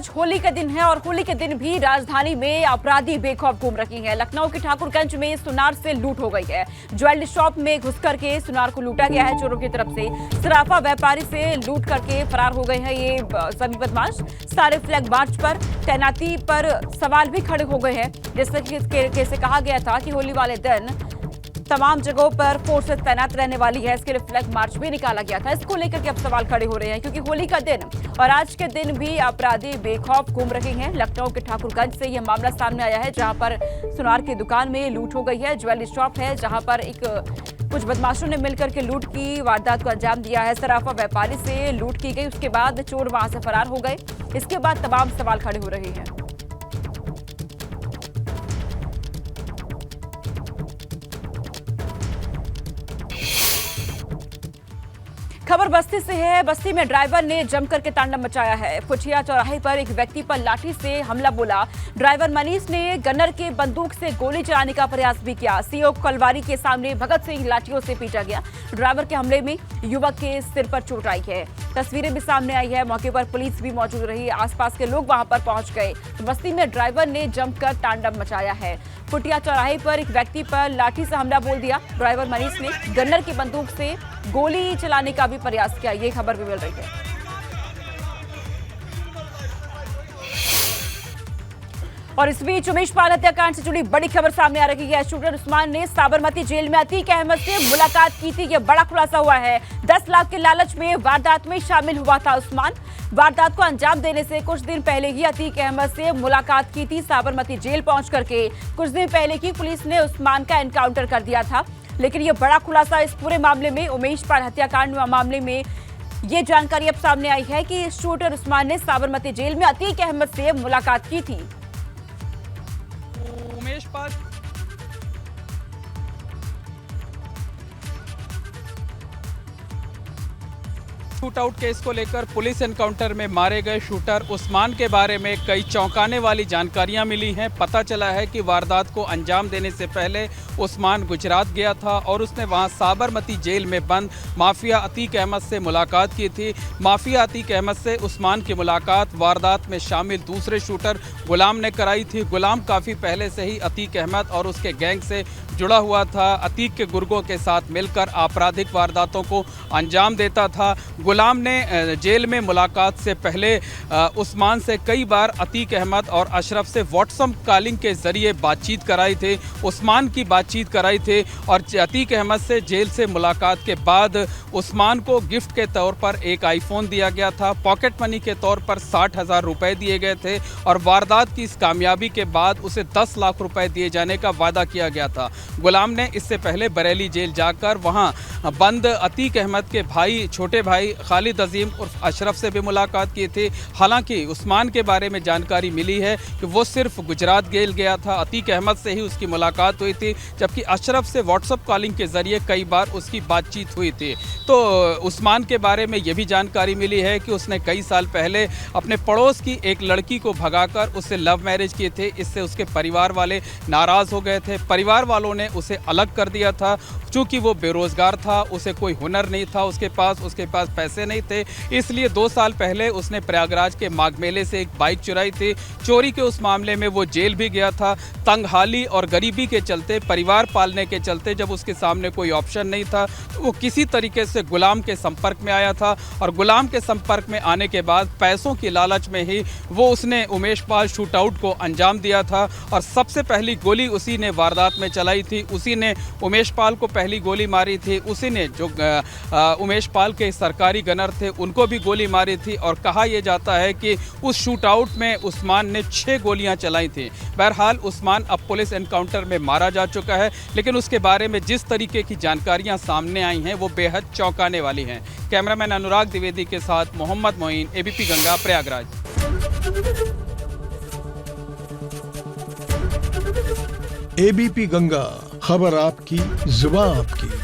आज होली के दिन है और होली के दिन भी राजधानी में अपराधी बेखौफ घूम रही हैं। लखनऊ के ठाकुरगंज में सुनार से लूट हो गई है। ज्वेलरी शॉप में घुस करके सुनार को लूटा गया है चोरों की तरफ से। सराफा व्यापारी से लूट करके फरार हो गए हैं ये सभी बदमाश। सारे फ्लैग मार्च पर तैनाती पर सवाल भी खड़े हो गए हैं। जैसे कि कहा गया था कि होली वाले दिन तमाम जगहों पर फोर्सेस तैनात रहने वाली है, इसके लिए फ्लैग मार्च भी निकाला गया था। इसको लेकर के अब सवाल खड़े हो रहे हैं क्योंकि होली का दिन और आज के दिन भी अपराधी बेखौफ घूम रहे हैं। लखनऊ के ठाकुरगंज से यह मामला सामने आया है जहां पर सुनार की दुकान में लूट हो गई है। ज्वेलरी शॉप है जहां पर कुछ बदमाशों ने मिलकर के लूट की वारदात को अंजाम दिया है। सराफा व्यापारी से लूट की गई, उसके बाद चोर वहां से फरार हो गए। इसके बाद तमाम सवाल खड़े हो रहे हैं। खबर बस्ती से है। बस्ती में ड्राइवर ने जमकर के तांडव मचाया है। पुठिया चौराहे पर एक व्यक्ति पर लाठी से हमला बोला। ड्राइवर मनीष ने गन्नर के बंदूक से गोली चलाने का प्रयास भी किया। सीओ कलवारी के सामने भगत सिंह लाठियों से पीटा गया। ड्राइवर के हमले में युवक के सिर पर चोट आई है। तस्वीरें भी सामने आई है। मौके पर पुलिस भी मौजूद रही। आसपास के लोग वहां पर पहुंच गए। बस्ती में ड्राइवर ने जमकर तांडव मचाया है। पुटिया चौराहे पर एक व्यक्ति पर लाठी से हमला बोल दिया। ड्राइवर मनीष ने गन्नर की बंदूक से गोली चलाने का भी प्रयास किया। ये खबर भी मिल रही है। और इस बीच उमेश पाल हत्याकांड से जुड़ी बड़ी खबर सामने आ रही है। शूटर उस्मान ने साबरमती जेल में अतीक अहमद से मुलाकात की थी। यह बड़ा खुलासा हुआ है। 10 लाख के लालच में वारदात में शामिल हुआ था उस्मान। वारदात को अंजाम देने से कुछ दिन पहले ही अतीक अहमद से मुलाकात की थी। साबरमती जेल पहुंच करके कुछ दिन पहले ही पुलिस ने उस्मान का एनकाउंटर कर दिया था। लेकिन यह बड़ा खुलासा इस पूरे मामले में, उमेश पाल हत्याकांड मामले में ये जानकारी अब सामने आई है कि शूटर उस्मान ने साबरमती जेल में अतीक अहमद से मुलाकात की थी। Umesh Pal shoot out case को लेकर पुलिस एनकाउंटर में मारे गए शूटर उस्मान के बारे में कई चौंकाने वाली जानकारियां मिली हैं। पता चला है कि वारदात को अंजाम देने से पहले उस्मान गुजरात गया था और उसने वहां साबरमती जेल में बंद माफिया अतीक अहमद से मुलाकात की थी। माफिया अतीक अहमद से उस्मान की मुलाकात वारदात में शामिल दूसरे शूटर गुलाम ने कराई थी। गुलाम काफ़ी पहले से ही अतीक अहमद और उसके गैंग से जुड़ा हुआ था। अतीक के गुर्गों के साथ मिलकर आपराधिक वारदातों को अंजाम देता था। गुलाम ने जेल में मुलाकात से पहले उस्मान से कई बार अतीक अहमद और अशरफ से व्हाट्सएप कॉलिंग के जरिए बातचीत कराई थी। उस्मान की बातचीत कराई थी और अतीक अहमद से जेल से मुलाकात के बाद उस्मान को गिफ्ट के तौर पर एक आईफोन दिया गया था। पॉकेट मनी के तौर पर 60,000 रुपये दिए गए थे और वारदात की इस कामयाबी के बाद उसे 10 लाख रुपए दिए जाने का वादा किया गया था। गुलाम ने इससे पहले बरेली जेल जाकर वहां बंद अतीक अहमद के भाई, छोटे भाई खालिद अजीम और अशरफ से भी मुलाकात की थी। हालांकि उस्मान के बारे में जानकारी मिली है कि वो सिर्फ गुजरात जेल गया था। अतीक अहमद से ही उसकी मुलाकात हुई थी, जबकि अशरफ से व्हाट्सएप कॉलिंग के जरिए कई बार उसकी बातचीत हुई थी। तो उस्मान के बारे में ये भी जानकारी मिली है कि उसने कई साल पहले अपने पड़ोस की एक लड़की को भगाकर उससे लव मैरिज किए थे। इससे उसके परिवार वाले नाराज़ हो गए थे। परिवार वालों ने उसे अलग कर दिया था। चूँकि वो बेरोजगार था, उसे कोई हुनर नहीं था, उसके पास पैसे नहीं थे, इसलिए 2 साल पहले उसने प्रयागराज के माघ मेले से एक बाइक चुराई थी। चोरी के उस मामले में वो जेल भी गया था। तंगहाली और गरीबी के चलते, परिवार पालने के चलते, जब उसके सामने कोई ऑप्शन नहीं था तो वो किसी तरीके से गुलाम के संपर्क में आया था और गुलाम के संपर्क में आने के बाद पैसों की लालच में ही वो उसने उमेश पाल शूट आउट को अंजाम दिया था और सबसे पहली गोली उसी ने वारदात में चलाई थी। उसी ने उमेश पाल को पहली गोली मारी थी। उसी ने जो उमेश पाल के सरकारी गनर थे उनको भी गोली मारी थी और कहा यह जाता है कि उस शूट आउट में उस्मान ने 6 गोलियां चलाई थी। बहरहाल उस्मान अब पुलिस एनकाउंटर में मारा जा चुका है, लेकिन उसके बारे में जिस तरीके की जानकारियां सामने आई हैं वो बेहद चौंकाने वाली हैं। कैमरामैन अनुराग द्विवेदी के साथ मोहम्मद मोइन, एबीपी गंगा, प्रयागराज। एबीपी गंगा, खबर आपकी, जुबान आपकी।